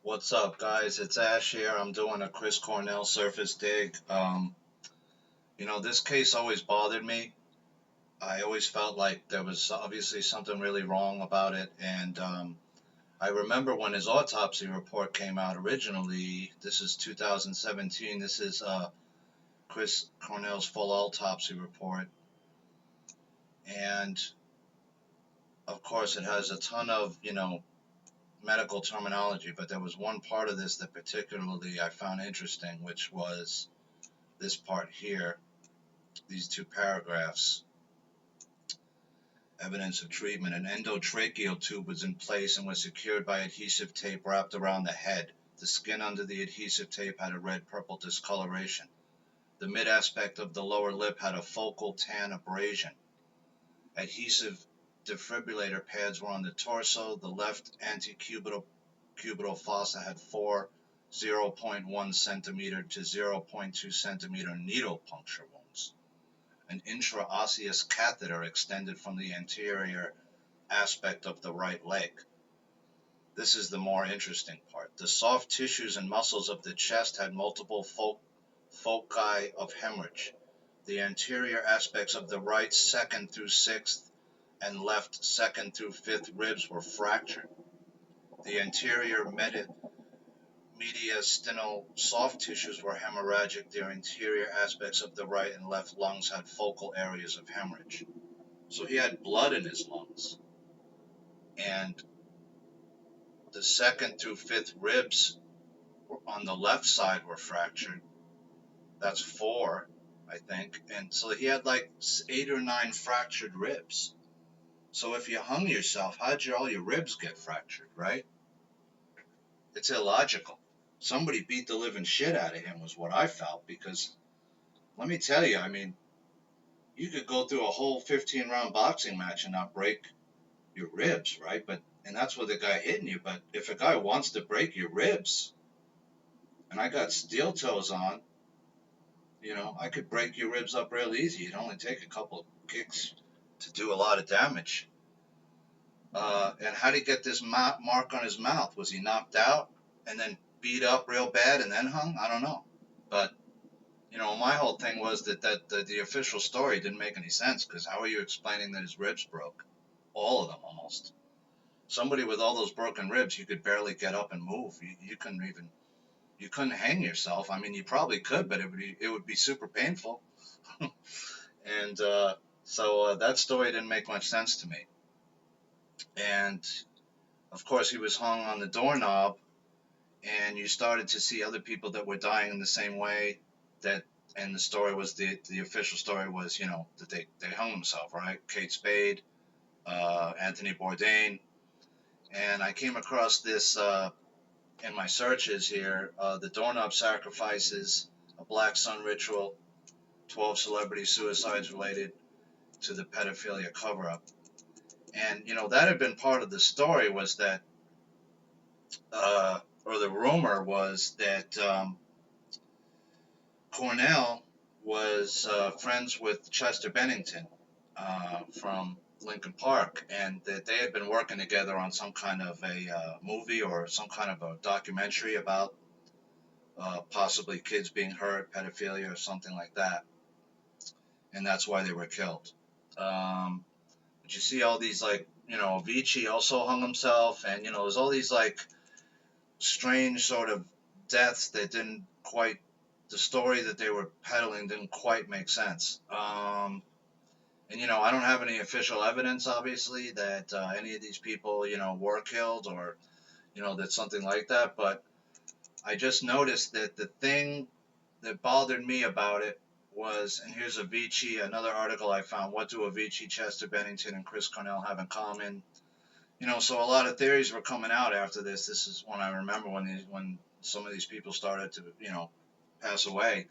What's up, guys? It's Ash here. I'm doing a Chris Cornell surface dig. This case always bothered me. I always felt like there was obviously something really wrong about it. And I remember when his autopsy report came out originally. This is 2017. This is Chris Cornell's full autopsy report. And of course, it has a ton of, medical terminology. But there was one part of this that particularly I found interesting, which was this part here, these two paragraphs. Evidence of treatment. An endotracheal tube was in place and was secured by adhesive tape wrapped around the head. The skin under the adhesive tape had a red-purple discoloration. The mid-aspect of the lower lip had a focal tan abrasion. Adhesive defibrillator pads were on the torso. The left antecubital fossa had 4 0.1 centimeter to 0.2 centimeter needle puncture wounds. An intraosseous catheter extended from the anterior aspect of the right leg. This is the more interesting part. The soft tissues and muscles of the chest had multiple foci of hemorrhage. The anterior aspects of the right 2nd through 6th and left 2nd through 5th ribs were fractured. The anterior mediastinal soft tissues were hemorrhagic. The anterior aspects of the right and left lungs had focal areas of hemorrhage. So he had blood in his lungs. And the 2nd through 5th ribs on the left side were fractured. That's 4, I think. And so he had like 8 or 9 fractured ribs. So if you hung yourself, how'd all your ribs get fractured, right? It's illogical. Somebody beat the living shit out of him was what I felt, because let me tell you, I mean, you could go through a whole 15-round boxing match and not break your ribs, right? And that's with the guy hitting you. But if a guy wants to break your ribs, and I got steel toes on, I could break your ribs up real easy. It'd only take a couple of kicks to do a lot of damage. And how did he get this mark on his mouth? Was he knocked out and then beat up real bad and then hung? I don't know. But, my whole thing was that the official story didn't make any sense, because how are you explaining that his ribs broke? All of them, almost. Somebody with all those broken ribs, you could barely get up and move. You couldn't hang yourself. I mean, you probably could, but it would be super painful. And so that story didn't make much sense to me. And of course, he was hung on the doorknob, and you started to see other people that were dying in the same way. And the story was, the official story was, that they hung themselves, right? Kate Spade, Anthony Bourdain. And I came across this in my searches here, the doorknob sacrifices, a Black Sun ritual, 12 celebrity suicides related to the pedophilia cover-up. And, that had been part of the story, was that, or the rumor was that Cornell was friends with Chester Bennington from Lincoln Park, and that they had been working together on some kind of a movie or some kind of a documentary about possibly kids being hurt, pedophilia, or something like that. And that's why they were killed. But you see all these, like, Avicii also hung himself, and, there's all these, like, strange sort of deaths that didn't quite, the story that they were peddling didn't quite make sense. And, I don't have any official evidence, obviously, that any of these people, were killed, or, that something like that. But I just noticed that the thing that bothered me about it was, and here's Avicii, another article I found, what do Avicii, Chester Bennington, and Chris Cornell have in common? So a lot of theories were coming out after this. This is when I remember when some of these people started to, pass away.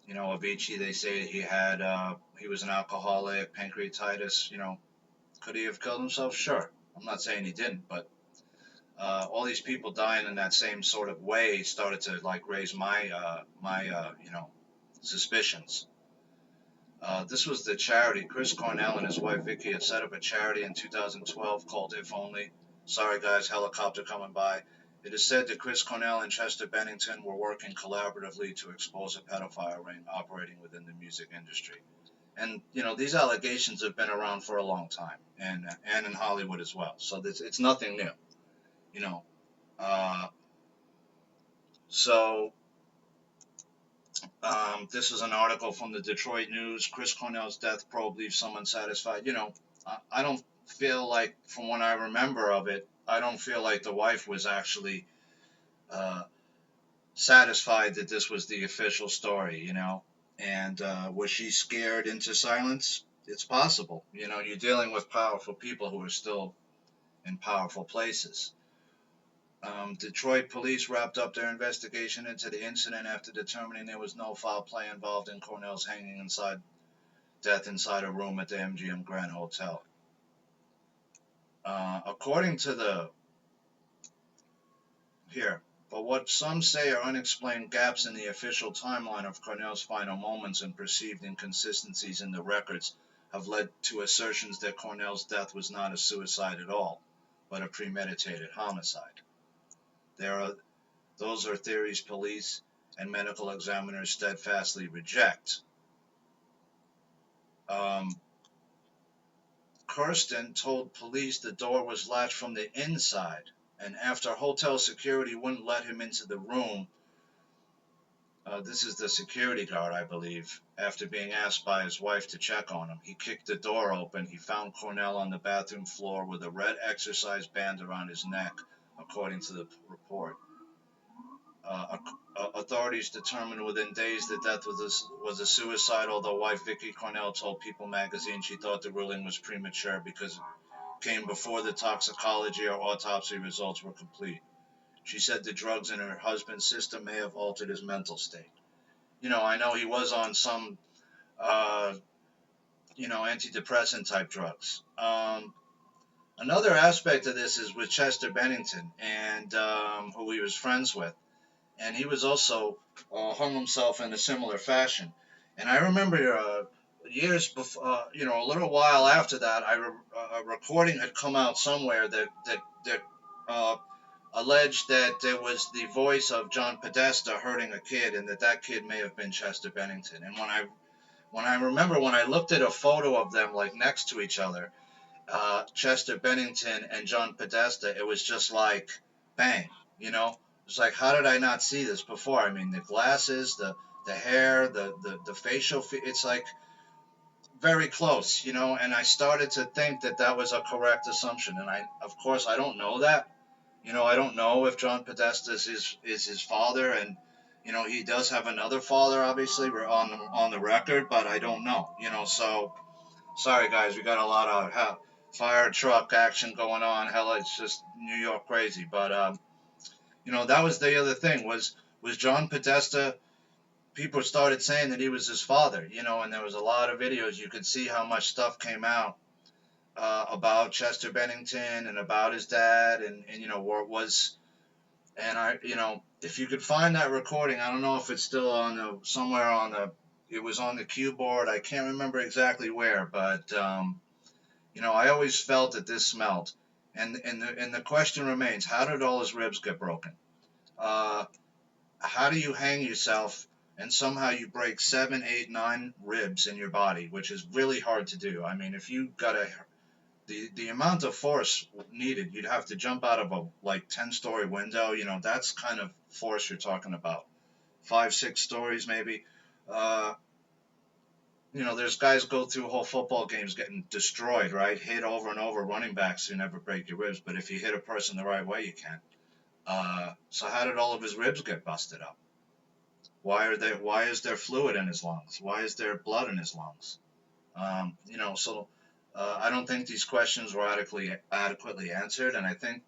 Avicii, they say he was an alcoholic, pancreatitis. Could he have killed himself? Sure. I'm not saying he didn't, but all these people dying in that same sort of way started to, like, raise my suspicions. This was the charity. Chris Cornell and his wife Vicky had set up a charity in 2012 called If Only. Sorry, guys, helicopter coming by. It is said that Chris Cornell and Chester Bennington were working collaboratively to expose a pedophile ring operating within the music industry. And these allegations have been around for a long time, and in Hollywood as well. So it's nothing new. You know, uh, so this is an article from the Detroit News. Chris Cornell's death probe leaves some unsatisfied. I don't feel like, from what I remember of it, I don't feel like the wife was actually uh, satisfied that this was the official story. And was she scared into silence? It's possible. You're dealing with powerful people who are still in powerful places. Detroit police wrapped up their investigation into the incident after determining there was no foul play involved in Cornell's death inside a room at the MGM Grand Hotel. According to but what some say are unexplained gaps in the official timeline of Cornell's final moments and perceived inconsistencies in the records have led to assertions that Cornell's death was not a suicide at all, but a premeditated homicide. Those are theories police and medical examiners steadfastly reject. Kirsten told police the door was latched from the inside, and after hotel security wouldn't let him into the room, this is the security guard, I believe, after being asked by his wife to check on him, he kicked the door open. He found Cornell on the bathroom floor with a red exercise band around his neck, according to the report. Authorities determined within days that death was a suicide, although wife Vicky Cornell told People magazine she thought the ruling was premature because it came before the toxicology or autopsy results were complete. She said the drugs in her husband's system may have altered his mental state. I know he was on some, antidepressant type drugs. Another aspect of this is with Chester Bennington and who he was friends with. And he was also hung himself in a similar fashion. And I remember years before, a little while after that, a recording had come out somewhere that uh, alleged that there was the voice of John Podesta hurting a kid, and that kid may have been Chester Bennington. And when I remember when I looked at a photo of them like next to each other, Chester Bennington and John Podesta, it was just like bang, It's like, how did I not see this before? I mean, the glasses, the hair, the facial, it's like very close, and I started to think that was a correct assumption. And of course, I don't know that. I don't know if John Podesta is his father, and he does have another father, obviously, we're on the record, but I don't know, so sorry guys, we got a lot of fire truck action going on. Hell, it's just New York crazy. But that was the other thing was John Podesta. People started saying that he was his father, and there was a lot of videos. You could see how much stuff came out about Chester Bennington and about his dad, and where it was. And if you could find that recording, I don't know if it's still on somewhere it was on the cue board. I can't remember exactly where, but I always felt that this smelled. And the question remains: how did all his ribs get broken? How do you hang yourself and somehow you break 7, 8, 9 ribs in your body, which is really hard to do? I mean, if you got the amount of force needed, you'd have to jump out of a 10-story window. That's kind of force you're talking about. 5, 6 stories maybe. There's guys go through whole football games getting destroyed, right? Hit over and over, running backs who never break your ribs, but if you hit a person the right way, you can. So how did all of his ribs get busted up? Why is there fluid in his lungs? Why is there blood in his lungs? So I don't think these questions were adequately answered, and I think,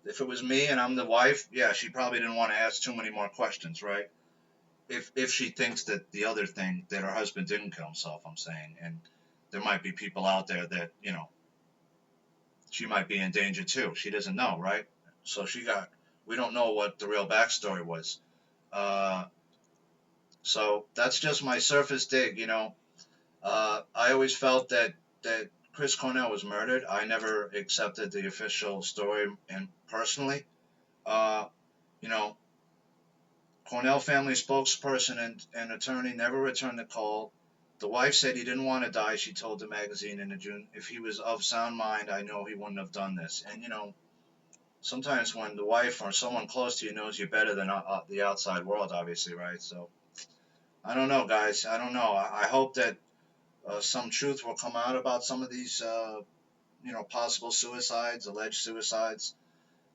if it was me and I'm the wife, yeah, she probably didn't want to ask too many more questions, right? If she thinks that the other thing, that her husband didn't kill himself, I'm saying, and there might be people out there that, she might be in danger too. She doesn't know, right? So we don't know what the real backstory was. So that's just my surface dig, I always felt that Chris Cornell was murdered. I never accepted the official story, and personally, uh, you know, Cornell family spokesperson and attorney never returned the call. The wife said he didn't want to die. She told the magazine in June, if he was of sound mind, I know he wouldn't have done this. And sometimes when the wife or someone close to you knows you better than the outside world, obviously, right? So I don't know, guys. I don't know. I hope that some truth will come out about some of these, possible suicides, alleged suicides.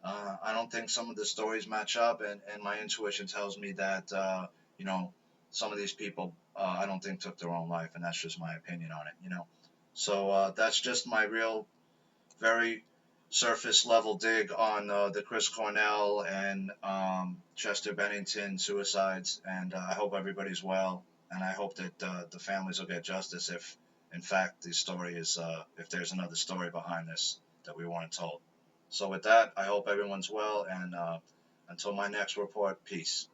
I don't think some of the stories match up, and my intuition tells me that, some of these people, I don't think took their own life, and that's just my opinion on it. So that's just my real, very surface level dig on the Chris Cornell and Chester Bennington suicides, and I hope everybody's well, and I hope that the families will get justice if, in fact, the story is, if there's another story behind this that we weren't told. So with that, I hope everyone's well, and until my next report, peace.